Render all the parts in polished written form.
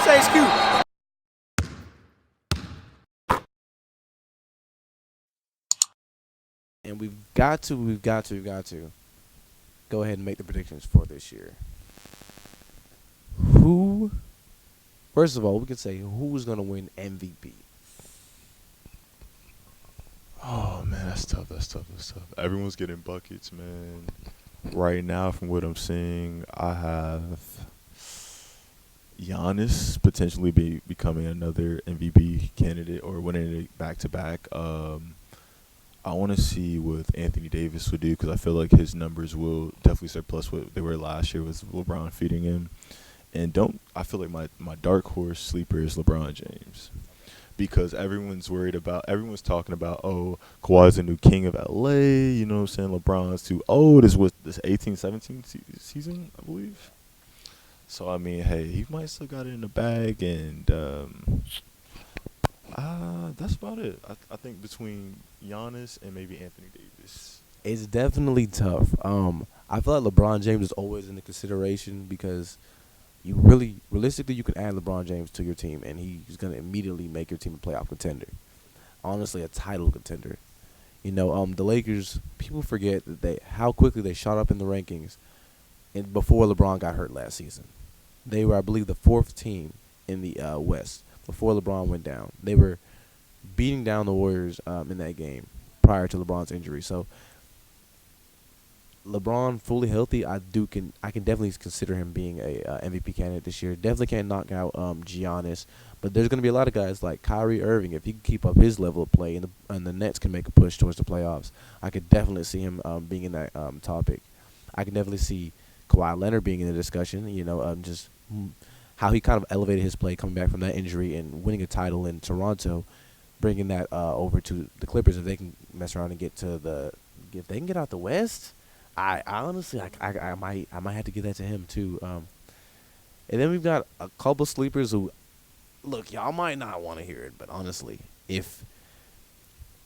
say scoop. And we've got to go ahead and make the predictions for this year. Who, first of all, we could say who's going to win MVP. Oh man, that's tough. Everyone's getting buckets, man. Right now, from what I'm seeing, I have Giannis potentially becoming another MVP candidate or winning it back to back. I want to see what Anthony Davis would do because I feel like his numbers will definitely surplus what they were last year with LeBron feeding him. And I feel like my dark horse sleeper is LeBron James. Because everyone's talking about, oh, Kawhi's the new king of LA, you know what I'm saying? LeBron's too old. This was this 18-17 season, I believe. So, I mean, hey, he might still got it in the bag, and that's about it. I think between Giannis and maybe Anthony Davis. It's definitely tough. I feel like LeBron James is always in the consideration because realistically, you can add LeBron James to your team, and he's going to immediately make your team a playoff contender. Honestly, a title contender. You know, the Lakers, people forget that how quickly they shot up in the rankings and before LeBron got hurt last season. They were, I believe, the fourth team in the West before LeBron went down. They were beating down the Warriors in that game prior to LeBron's injury. So LeBron fully healthy, I can definitely consider him being a MVP candidate this year. Definitely can't knock out Giannis, but there's going to be a lot of guys like Kyrie Irving. If he can keep up his level of play and the Nets can make a push towards the playoffs, I could definitely see him being in that topic. I can definitely see Kawhi Leonard being in the discussion. You know, just how he kind of elevated his play coming back from that injury and winning a title in Toronto, bringing that over to the Clippers if they can mess around and if they can get out the West. I honestly, I might have to give that to him too. And then we've got a couple sleepers who, look, y'all might not want to hear it, but honestly, if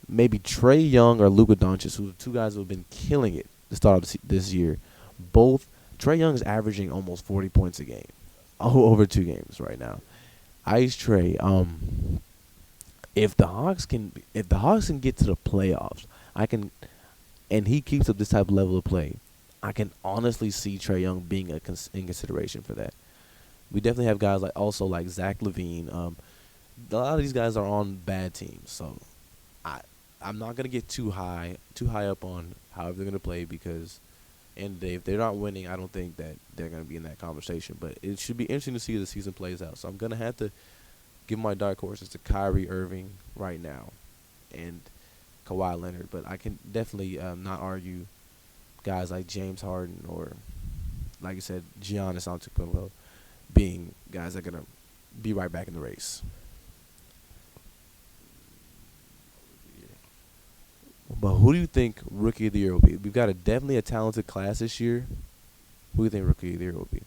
maybe Trae Young or Luka Doncic, who are two guys who have been killing it to start of this year, both Trae Young is averaging almost 40 points a game, over 2 games right now. Ice Trae, if the Hawks can get to the playoffs, and he keeps up this type of level of play, I can honestly see Trae Young being in consideration for that. We definitely have guys like Zach LaVine. A lot of these guys are on bad teams, so I'm not gonna get too high up on however they're gonna play because, if they're not winning, I don't think that they're gonna be in that conversation. But it should be interesting to see how the season plays out. So I'm gonna have to give my dark horses to Kyrie Irving right now, and Kawhi Leonard, but I can definitely not argue guys like James Harden or, like you said, Giannis Antetokounmpo being guys that are going to be right back in the race. But who do you think Rookie of the Year will be? We've got definitely a talented class this year. Who do you think Rookie of the Year will be?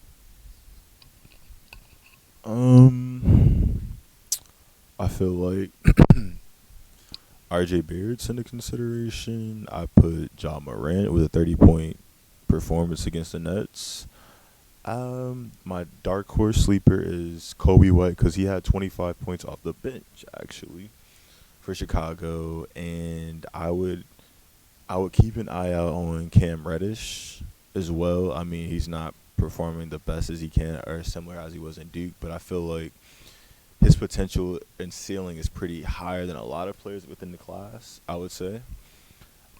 I feel like RJ Barrett's into consideration. I put Ja Morant with a 30-point performance against the Nets. My dark horse sleeper is Kobe White because he had 25 points off the bench actually for Chicago, and I would keep an eye out on Cam Reddish as well. I mean, he's not performing the best as he can or similar as he was in Duke, but I feel like his potential and ceiling is pretty higher than a lot of players within the class, I would say.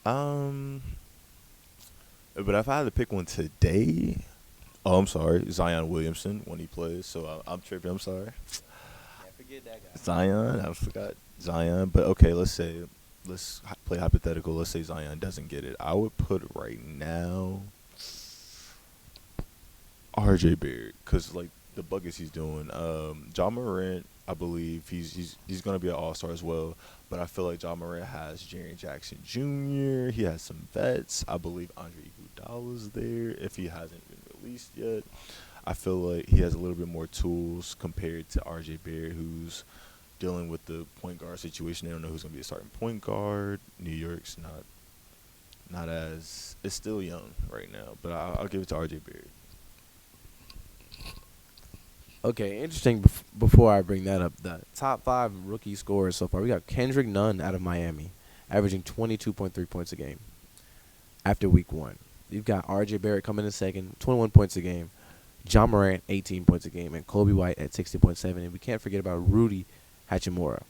But if I had to pick one today, I'm sorry, Zion Williamson when he plays. So I'm tripping. I'm sorry. Can't forget that guy. Zion, I forgot Zion. But okay, let's play hypothetical. Let's say Zion doesn't get it. I would put right now RJ Barrett because like the buckets he's doing. Ja Morant, I believe he's gonna be an all-star as well. But I feel like Ja Morant has Jaren Jackson Jr. He has some vets. I believe Andre Iguodala's there if he hasn't been released yet. I feel like he has a little bit more tools compared to RJ Barrett, who's dealing with the point guard situation. They don't know who's gonna be a starting point guard. New York's not as it's still young right now. But I'll give it to RJ Barrett. Okay, interesting. Before I bring that up, the top five rookie scorers so far, we got Kendrick Nunn out of Miami, averaging 22.3 points a game after week one. You've got R.J. Barrett coming in second, 21 points a game. John Morant, 18 points a game, and Kobe White at 16.7. And we can't forget about Rudy Hachimura,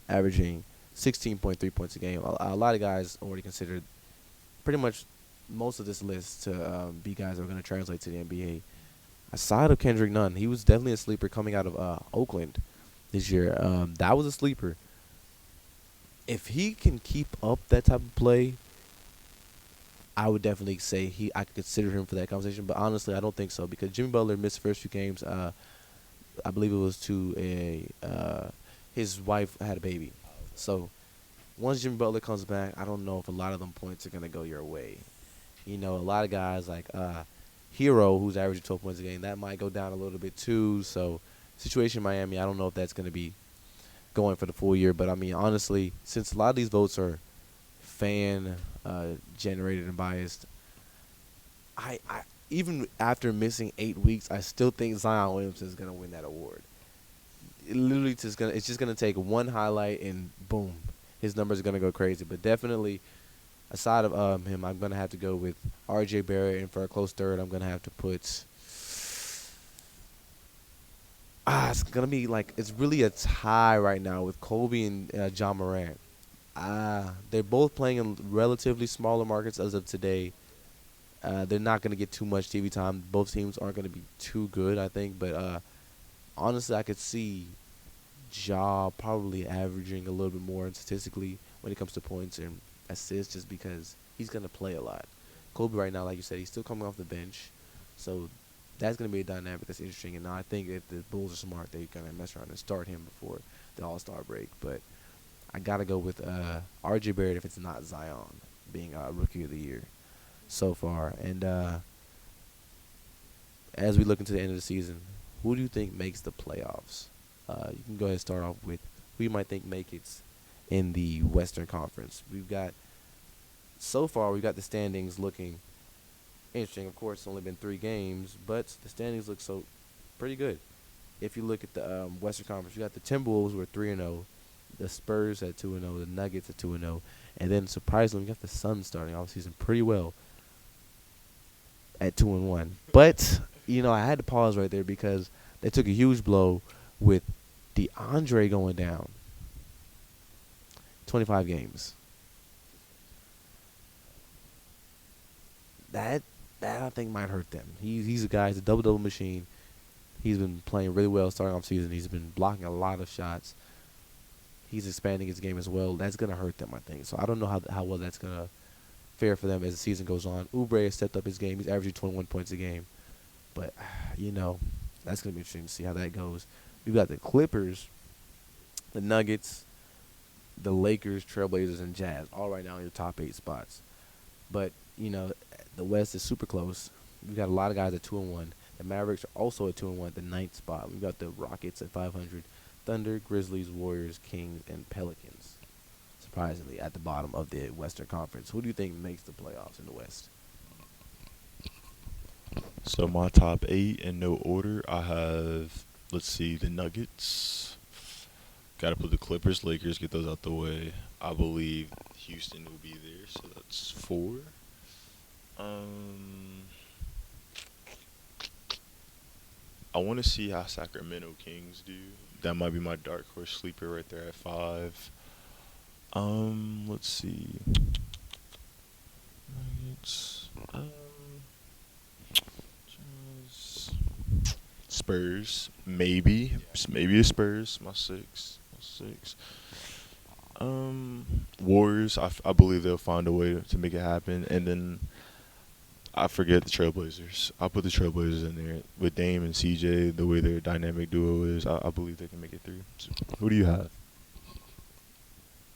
averaging 16.3 points a game. A lot of guys already considered pretty much most of this list to be guys that are going to translate to the NBA. Aside of Kendrick Nunn, he was definitely a sleeper coming out of Oakland this year. That was a sleeper. If he can keep up that type of play, I would definitely say I could consider him for that conversation. But honestly, I don't think so because Jimmy Butler missed the first few games. I believe it was to his wife had a baby. So once Jimmy Butler comes back, I don't know if a lot of them points are gonna go your way. You know, a lot of guys like Hero, who's averaging 12 points a game, that might go down a little bit too. So situation in Miami, I don't know if that's gonna be going for the full year. But I mean, honestly, since a lot of these votes are fan generated and biased, I even after missing 8 weeks, I still think Zion Williamson is gonna win that award. It's just gonna take one highlight and boom, his numbers are gonna go crazy. But definitely, aside of him, I'm gonna have to go with R.J. Barrett, and for a close third, I'm gonna have to put. It's gonna be like it's really a tie right now with Kobe and John Morant. They're both playing in relatively smaller markets as of today. They're not going to get too much TV time. Both teams aren't going to be too good, I think. But honestly, I could see Ja probably averaging a little bit more statistically when it comes to points and assists just because he's going to play a lot. Kobe right now, like you said, he's still coming off the bench. So that's going to be a dynamic that's interesting. And I think if the Bulls are smart, they're going to mess around and start him before the All-Star break. But I got to go with R.J. Barrett if it's not Zion being Rookie of the Year so far. And as we look into the end of the season, who do you think makes the playoffs? You can go ahead and start off with who you might think make it in the Western Conference. So far, we've got the standings looking interesting. Of course, it's only been 3 games, but the standings look so pretty good. If you look at the Western Conference, you got the Timberwolves who are 3-0. The Spurs at 2-0, the Nuggets at 2-0, and then surprisingly, we got the Suns starting off the season pretty well at 2-1. But I had to pause right there because they took a huge blow with DeAndre going down. 25 games. That I think might hurt them. He's a guy. He's a double machine. He's been playing really well starting off the season. He's been blocking a lot of shots. He's expanding his game as well. That's going to hurt them, I think. So I don't know how well that's going to fare for them as the season goes on. Oubre has stepped up his game. He's averaging 21 points a game. But, that's going to be interesting to see how that goes. We've got the Clippers, the Nuggets, the Lakers, Trailblazers, and Jazz all right now in the top 8 spots. But, the West is super close. We've got a lot of guys at 2-1. The Mavericks are also at 2-1 at the 9th spot. We've got the Rockets at 500. Thunder, Grizzlies, Warriors, Kings, and Pelicans, surprisingly, at the bottom of the Western Conference. Who do you think makes the playoffs in the West? So my top 8 in no order, I have, the Nuggets. Got to put the Clippers, Lakers, get those out the way. I believe Houston will be there, so that's 4. I want to see how Sacramento Kings do. That might be my dark horse sleeper right there at 5. Let's see. Nuggets. Spurs. Maybe the Spurs. My 6. Warriors. I believe they'll find a way to make it happen. And then I forget the Trailblazers. I'll put the Trailblazers in there with Dame and CJ. The way their dynamic duo is, I believe they can make it through. So, who do you have?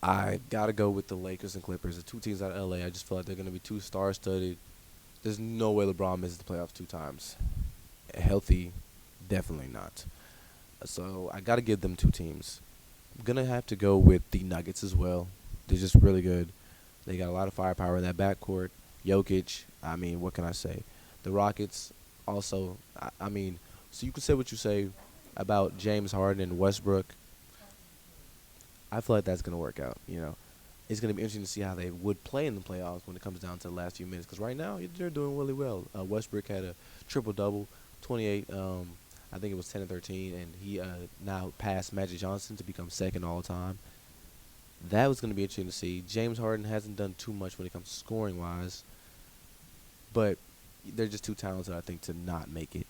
I got to go with the Lakers and Clippers, the 2 teams out of L.A. I just feel like they're going to be too star-studded. There's no way LeBron misses the playoffs 2 times. Healthy, definitely not. So I got to give them 2 teams. I'm going to have to go with the Nuggets as well. They're just really good. They got a lot of firepower in that backcourt. Jokic, what can I say? The Rockets also, so you can say what you say about James Harden and Westbrook, I feel like that's gonna work out. It's gonna be interesting to see how they would play in the playoffs when it comes down to the last few minutes. Because right now they're doing really well. Westbrook had a triple double, 28. I think it was 10 and 13, and he now passed Magic Johnson to become second all time. That was gonna be interesting to see. James Harden hasn't done too much when it comes to scoring wise, but they're just too talented, I think, to not make it.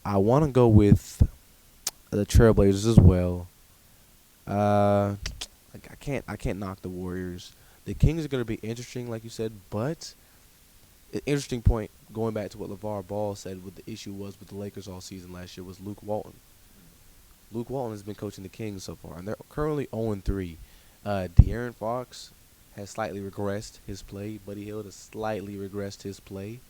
I want to go with the Trailblazers as well. Uh, I can't knock the Warriors. The Kings are going to be interesting, like you said, but an interesting point going back to what LeVar Ball said. What the issue was with the Lakers all season last year was Luke Walton. Luke Walton has been coaching the Kings so far, and they're currently 0-3. De'Aaron Fox has slightly regressed his play. Buddy Hield has slightly regressed his play.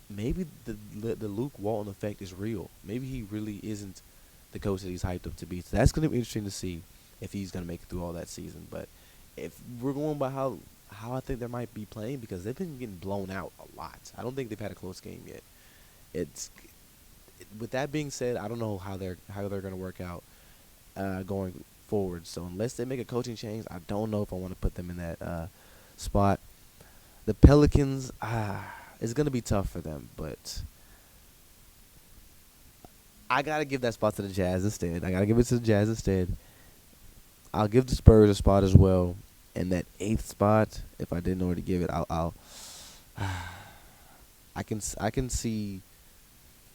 Maybe the Luke Walton effect is real. Maybe he really isn't the coach that he's hyped up to be. So that's going to be interesting to see if he's going to make it through all that season. But if we're going by how I think they might be playing, because they've been getting blown out a lot. I don't think they've had a close game yet. With that being said, I don't know how they're going to work out going forward. So unless they make a coaching change, I don't know if I want to put them in that spot. The Pelicans, it's going to be tough for them, but I got to give that spot to the Jazz instead. I'll give the Spurs a spot as well. And that 8th spot, if I didn't already give it, I can see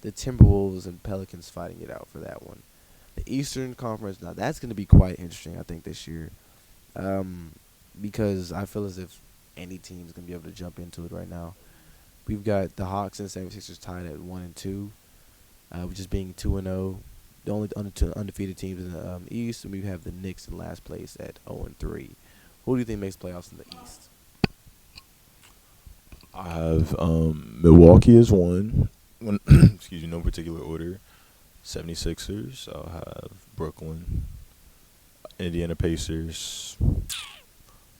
the Timberwolves and Pelicans fighting it out for that one. The Eastern Conference, now that's going to be quite interesting, I think, this year. Because I feel as if any team is going to be able to jump into it right now. We've got the Hawks and 76ers tied at 1-2, which is being 2-0. The only undefeated teams in the East, and we have the Knicks in last place at 0-3. Who do you think makes playoffs in the East? I have Milwaukee as one. Excuse me, no particular order. 76ers. I'll have Brooklyn. Indiana Pacers.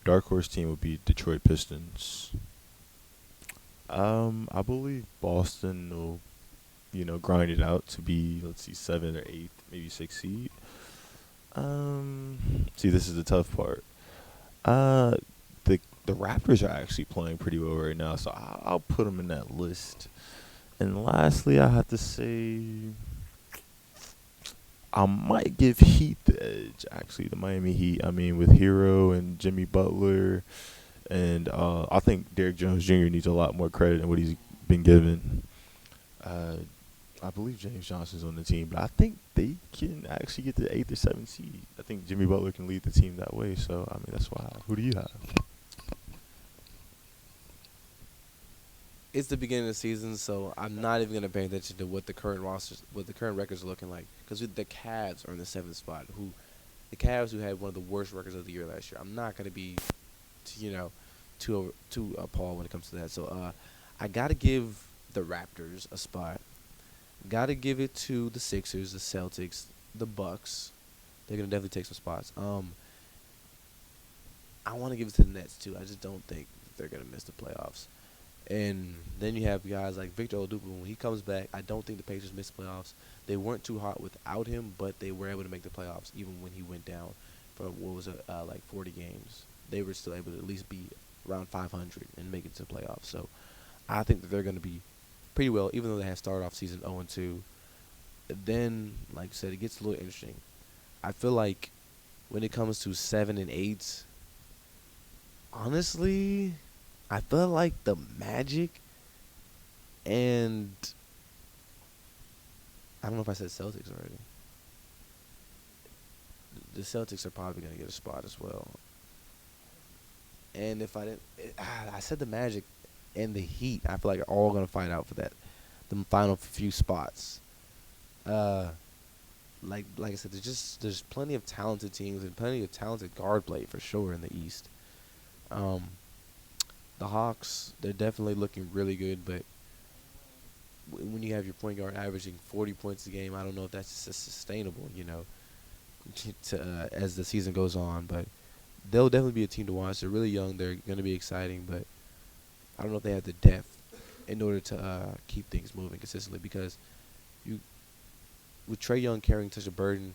Dark horse team would be Detroit Pistons. I believe Boston will, grind it out to be, 7th or 8th, maybe 6th seed. See, this is the tough part. The Raptors are actually playing pretty well right now, so I'll put them in that list. And lastly, I have to say I might give Heat the edge. Actually, the Miami Heat. I mean, with Hero and Jimmy Butler, and I think Derrick Jones Jr. needs a lot more credit than what he's been given. I believe James Johnson's on the team, but I think they can actually get the 8th or 7th seed. I think Jimmy Butler can lead the team that way. So I mean, that's why. Who do you have? It's the beginning of the season, so I'm not even gonna pay attention to what the current records are looking like. Because the Cavs are in the 7th spot. The Cavs who had one of the worst records of the year last year. I'm not gonna be, too appalled when it comes to that. So I gotta give the Raptors a spot. Gotta give it to the Sixers, the Celtics, the Bucks. They're gonna definitely take some spots. I want to give it to the Nets too. I just don't think they're gonna miss the playoffs. And then you have guys like Victor Oladipo. When he comes back, I don't think the Pacers missed playoffs. They weren't too hot without him, but they were able to make the playoffs even when he went down for what was it, like 40 games. They were still able to at least be around 500 and make it to the playoffs. So I think that they're going to be pretty well, even though they have started off season 0-2. Then, like I said, it gets a little interesting. I feel like when it comes to 7 and 8, honestly, I feel like the Magic and I don't know if I said Celtics already. The Celtics are probably going to get a spot as well. And if I didn't, I said the Magic and the Heat. I feel like are all going to fight out for the final few spots. Like I said, there's plenty of talented teams and plenty of talented guard play for sure in the East. The Hawks, they're definitely looking really good, but when you have your point guard averaging 40 points a game, I don't know if that's sustainable, as the season goes on. But they'll definitely be a team to watch. They're really young. They're going to be exciting, but I don't know if they have the depth in order to keep things moving consistently because with Trae Young carrying such a burden,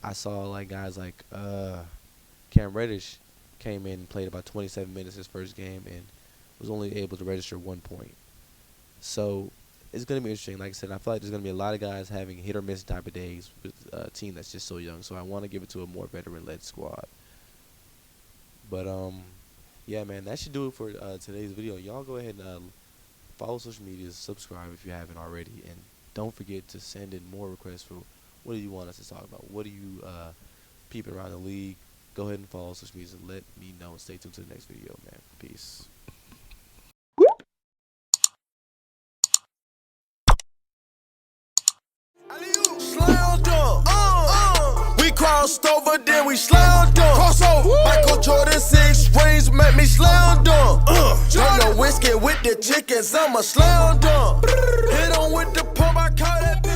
I saw like guys like Cam Reddish came in and played about 27 minutes his first game and was only able to register 1 point. So it's going to be interesting. Like I said, I feel like there's going to be a lot of guys having hit or miss type of days with a team that's just so young. So I want to give it to a more veteran-led squad. But yeah, man, that should do it for today's video. Y'all go ahead and follow social media, subscribe if you haven't already, and don't forget to send in more requests for what do you want us to talk about. What do you peeping around the league? Go ahead and follow social media and let me know. And stay tuned to the next video, man. Peace. Slam dunk. We crossed over, then we slam dunk. Crossover. Michael Jordan 6 rings make me slam dunk. Don't know whiskey with the chickens, I'm a slam dunk. Hit on with the pump, I call that.